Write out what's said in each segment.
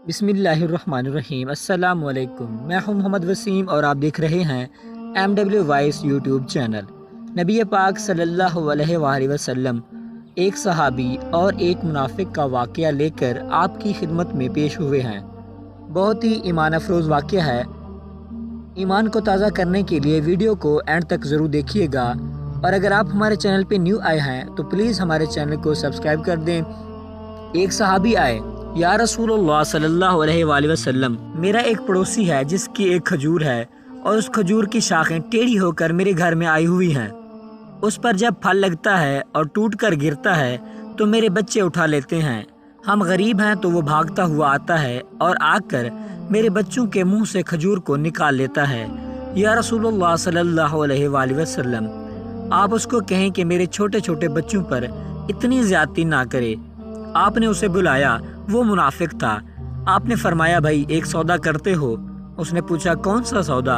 बिस्मिल्लाहिर्रहमानिर्रहीम। अस्सलाम वालेकुम। मैं हूं मोहम्मद वसीम और आप देख रहे हैं MW वॉइस यूट्यूब चैनल। नबी पाक सल्लल्लाहु अलैहि वसल्लम एक सहाबी और एक मुनाफिक का वाक़या लेकर आपकी खिदमत में पेश हुए हैं। बहुत ही ईमान अफरोज़ वाक़या है। ईमान को ताज़ा करने के लिए वीडियो को एंड तक ज़रूर देखिएगा, और अगर आप हमारे चैनल पे न्यू आए हैं तो प्लीज़ हमारे चैनल को सब्सक्राइब कर दें। एक सहाबी आए, या रसूलुल्लाह सल्लल्लाहु अलैहि वसल्लम, मेरा एक पड़ोसी है जिसकी एक खजूर है और उस खजूर की शाखें टेढ़ी होकर मेरे घर में आई हुई हैं। उस पर जब फल लगता है और टूट कर गिरता है तो मेरे बच्चे उठा लेते हैं। हम गरीब हैं तो वो भागता हुआ आता है और आकर मेरे बच्चों के मुंह से खजूर को निकाल लेता है। या रसूलुल्लाह सल्लल्लाहु अलैहि वसल्लम, आप उसको कहें कि मेरे छोटे छोटे बच्चों पर इतनी ज़्यादती ना करे। आपने उसे बुलाया, वो मुनाफिक था। आपने फरमाया, भाई एक सौदा करते हो? उसने पूछा, कौन सा सौदा?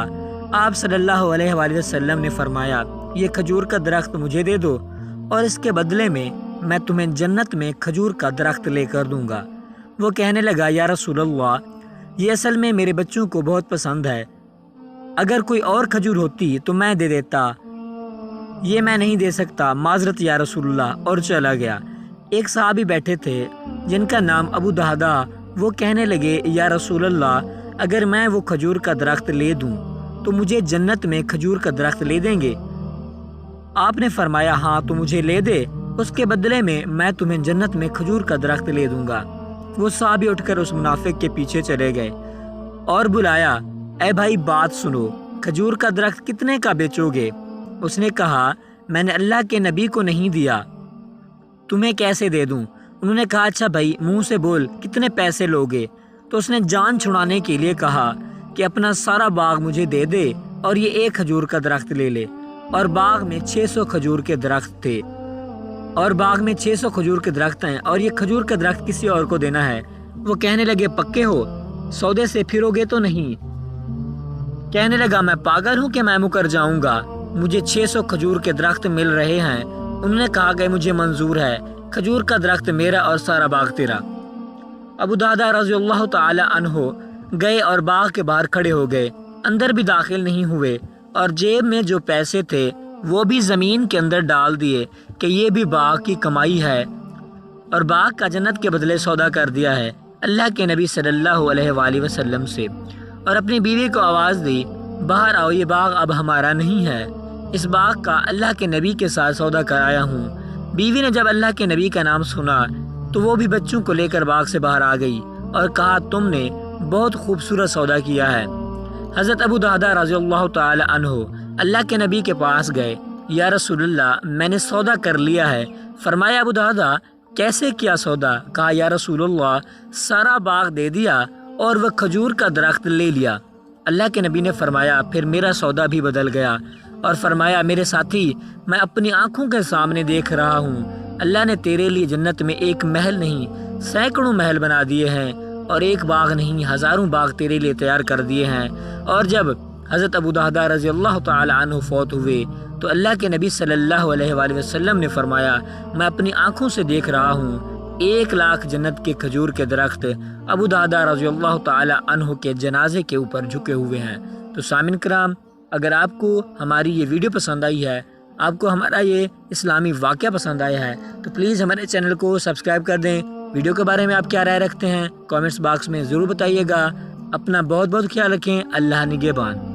आप सल्लल्लाहु अलैहि वसल्लम ने फरमाया, ये खजूर का दरख्त मुझे दे दो और इसके बदले में मैं तुम्हें जन्नत में खजूर का दरख्त लेकर दूंगा। वो कहने लगा, या रसूलल्लाह, ये असल में मेरे बच्चों को बहुत पसंद है, अगर कोई और खजूर होती तो मैं दे देता, ये मैं नहीं दे सकता, माजरत या रसूलल्लाह, और चला गया। एक सहाबी बैठे थे जिनका नाम अबू दहदा। वो कहने लगे, या रसूलल्लाह, अगर मैं वो खजूर का दरख्त ले दूं तो मुझे जन्नत में खजूर का दरख्त ले देंगे? आपने फरमाया, हाँ तो मुझे ले दे, उसके बदले में मैं तुम्हें जन्नत में खजूर का दरख्त ले दूंगा। वो सहाबी उठकर उस मुनाफिक के पीछे चले गए और बुलाया, ए भाई बात सुनो, खजूर का दरख्त कितने का बेचोगे? उसने कहा, मैंने अल्लाह के नबी को नहीं दिया, तुम्हें कैसे दे दूं? उन्होंने कहा, अच्छा भाई मुंह से बोल, कितने पैसे लोगे? तो उसने जान छुड़ाने के लिए कहा कि अपना सारा बाग मुझे दे दे और ये एक खजूर का दरख्त ले ले। और बाग में 600 खजूर के दरख्त थे, और बाग में 600 खजूर के दरख्त हैं और ये खजूर का दरख्त किसी और को देना है। वो कहने लगे, पक्के हो? सौदे से फिरोगे तो नहीं? कहने लगा, मैं पागल हूँ कि मैं मुकर जाऊंगा, मुझे 600 खजूर के दरख्त मिल रहे हैं। उन्होंने कहा कि मुझे मंजूर है, खजूर का दरख्त मेरा और सारा बाग तेरा। अबू दादा रज़ियल्लाहु ताला अन्हो गए और बाग के बाहर खड़े हो गए, अंदर भी दाखिल नहीं हुए, और जेब में जो पैसे थे वो भी ज़मीन के अंदर डाल दिए कि ये भी बाग की कमाई है, और बाग का जन्नत के बदले सौदा कर दिया है अल्लाह के नबी सल्लल्लाहु अलैहि वसल्लम से। और अपनी बीवी को आवाज़ दी, बाहर आओ, ये बाग अब हमारा नहीं है, इस बाग का अल्लाह के नबी के साथ सौदा कराया हूँ। बीवी ने जब अल्लाह के नबी का नाम सुना तो वो भी बच्चों को लेकर बाग से बाहर आ गई और कहा, तुमने बहुत खूबसूरत सौदा किया है। हज़रत अबू दहदा रज़ियल्लाहु ताला अन्हु अल्लाह के नबी के पास गए, या रसूलल्लाह, मैंने सौदा कर लिया है। फरमाया, अबू दहदा, कैसे किया सौदा? कहा, या रसूलल्लाह, सारा बाग दे दिया और वह खजूर का दरख्त ले लिया। अल्लाह के नबी ने फरमाया, फिर मेरा सौदा भी बदल गया, और फरमाया, मेरे साथी, मैं अपनी आंखों के सामने देख रहा हूँ, अल्लाह ने तेरे लिए जन्नत में एक महल नहीं सैकड़ों महल बना दिए हैं, और एक बाग नहीं हज़ारों बाग तेरे लिए तैयार कर दिए हैं। और जब हज़रत अबू दहदा रज़ियल्लाहु ताला अन्हु फौत हुए तो अल्लाह के नबी सल्लल्लाहु अलैहि वसल्लम ने फरमाया, मैं अपनी आंखों से देख रहा हूँ 1 लाख जन्नत के खजूर के दरख्त अबू दहदा रज़ियल्लाहु ताला अन्हु के जनाजे के ऊपर झुके हुए हैं। तो सामिन कराम, अगर आपको हमारी ये वीडियो पसंद आई है, आपको हमारा ये इस्लामी वाक़या पसंद आया है, तो प्लीज़ हमारे चैनल को सब्सक्राइब कर दें। वीडियो के बारे में आप क्या राय रखते हैं कमेंट्स बॉक्स में ज़रूर बताइएगा। अपना बहुत बहुत ख्याल रखें। अल्लाह निगहबान।